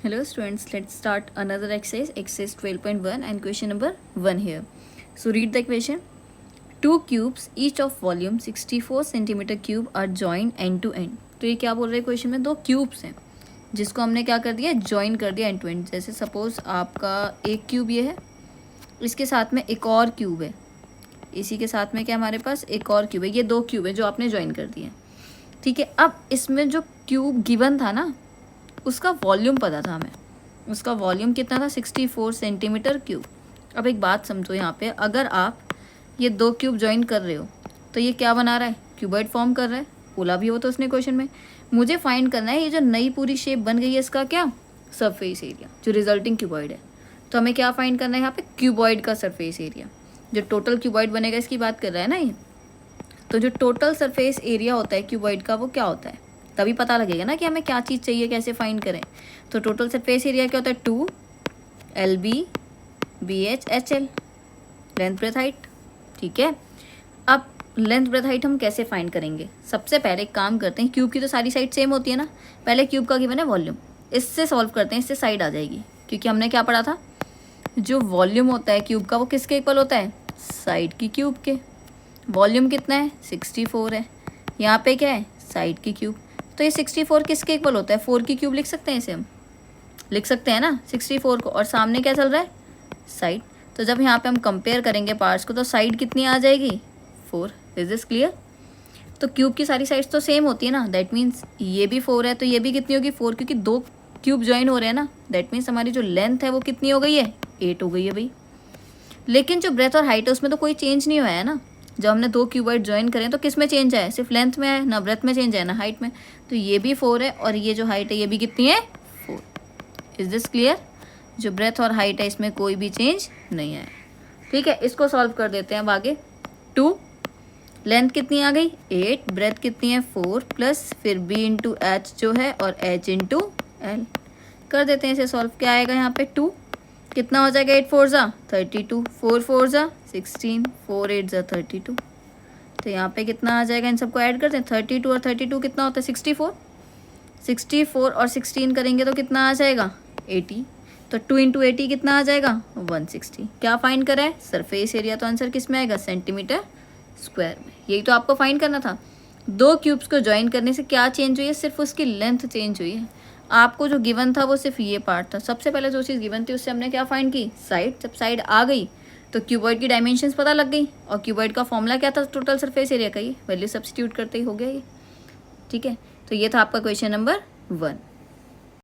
Hello students, let's start another exercise 12.1 and question number 1 here. So read the equation. Two cubes each of volume 64 cm cube are joined end to end. तो ये क्या बोल रहे हैं question में, दो cubes हैं जिसको हमने क्या कर दिया, ज्वाइन कर दिया एंड टू एंड. जैसे सपोज आपका एक क्यूब ये है, इसके साथ में एक और क्यूब है, इसी के साथ में क्या हमारे पास एक और क्यूब है, ये दो क्यूब है जो आपने ज्वाइन कर दिए. ठीक है, अब इसमें जो क्यूब गिवन था ना, उसका वॉल्यूम पता था हमें, उसका वॉल्यूम कितना था 64 सेंटीमीटर क्यूब. अब एक बात समझो यहाँ पे, अगर आप ये दो क्यूब ज्वाइन कर रहे हो तो ये क्या बना रहा है, क्यूबॉइड फॉर्म कर रहा है. बोला भी हो तो उसने क्वेश्चन में, मुझे फाइंड करना है ये जो नई पूरी शेप बन गई है इसका क्या, सरफेस एरिया, जो रिजल्टिंग क्यूबॉइड है. तो हमें क्या फाइंड करना है यहाँ पे, क्यूबॉइड का सरफेस एरिया. जो टोटल क्यूबॉइड बनेगा इसकी बात कर रहा है ना ये. तो जो टोटल सरफेस एरिया होता है क्यूबॉइड का वो क्या होता है, तभी पता लगेगा ना कि हमें क्या चीज़ चाहिए, कैसे फाइंड करें. तो टोटल सरफेस एरिया क्या होता है, 2 LB BH HL, length breadth height. ठीक है, अब लेंथ ब्रेथ हाइट हम कैसे फाइंड करेंगे. सबसे पहले एक काम करते हैं, क्यूब की तो सारी साइड सेम होती है ना. पहले क्यूब का गिवन है वॉल्यूम, इससे सॉल्व करते हैं, इससे साइड आ जाएगी. क्योंकि हमने क्या पढ़ा था, जो वॉल्यूम होता है क्यूब का वो किसके इक्वल होता है, साइड की क्यूब के. वॉल्यूम कितना है 64 है, यहाँ पे क्या है साइड की क्यूब. तो ये 64 किसके इक्वल होता है, 4 की क्यूब लिख सकते हैं, इसे हम लिख सकते हैं ना 64 को. और सामने क्या चल रहा है, साइड. तो जब यहाँ पे हम कंपेयर करेंगे पार्ट्स को तो साइड कितनी आ जाएगी 4. Is this clear. तो क्यूब की सारी साइड्स तो सेम होती है ना, दैट मीन्स ये भी 4 है तो ये भी कितनी होगी 4, क्योंकि दो क्यूब ज्वाइन हो रहे हैं ना. दैट मीन्स हमारी जो लेंथ है वो कितनी हो गई है 8 हो गई है भाई. लेकिन जो ब्रेथ और हाइट है उसमें तो कोई चेंज नहीं हुआ है ना. जब हमने दो क्यूबॉइड ज्वाइन करें तो किस में चेंज आया, सिर्फ लेंथ में है ना, ब्रेथ में चेंज है ना हाइट में. तो ये भी 4 है और ये जो हाइट है ये भी कितनी है 4. Is this clear. जो ब्रेथ और हाइट है इसमें कोई भी चेंज नहीं है. ठीक है, इसको सॉल्व कर देते हैं अब आगे. 2 लेंथ कितनी आ गई 8, ब्रेथ कितनी है 4 प्लस फिर B इंटू एच जो है और H इंटू L. कर देते हैं इसे सॉल्व. क्या आएगा यहाँ पे 2 कितना हो जाएगा, 8 4 ज़ा 32, 4 4 ज़ा 16, 4 8 ज़ा 32. तो यहाँ पे कितना आ जाएगा, इन सबको ऐड करते हैं. 32 और 32 कितना होता है 64. 64 और 16 करेंगे तो कितना आ जाएगा 80. तो 2 इंटू 80 कितना आ जाएगा 160. क्या फाइंड करा है, सरफेस एरिया. तो आंसर किस में आएगा, सेंटीमीटर स्क्वायर में. यही तो आपको फाइंड करना था. दो क्यूब्स को ज्वाइन करने से क्या चेंज हुई है, सिर्फ उसकी लेंथ चेंज हुई है. आपको जो गिवन था वो सिर्फ ये पार्ट था. सबसे पहले जो चीज़ गिवन थी उससे हमने क्या फाइंड की, साइड. जब साइड आ गई तो क्यूबॉइड की डायमेंशंस पता लग गई और क्यूबॉइड का फॉर्मूला क्या था, टोटल सरफेस एरिया का. ही वैल्यू सब्स्टिट्यूट करते ही हो गया ये. ठीक है, तो ये था आपका क्वेश्चन नंबर 1.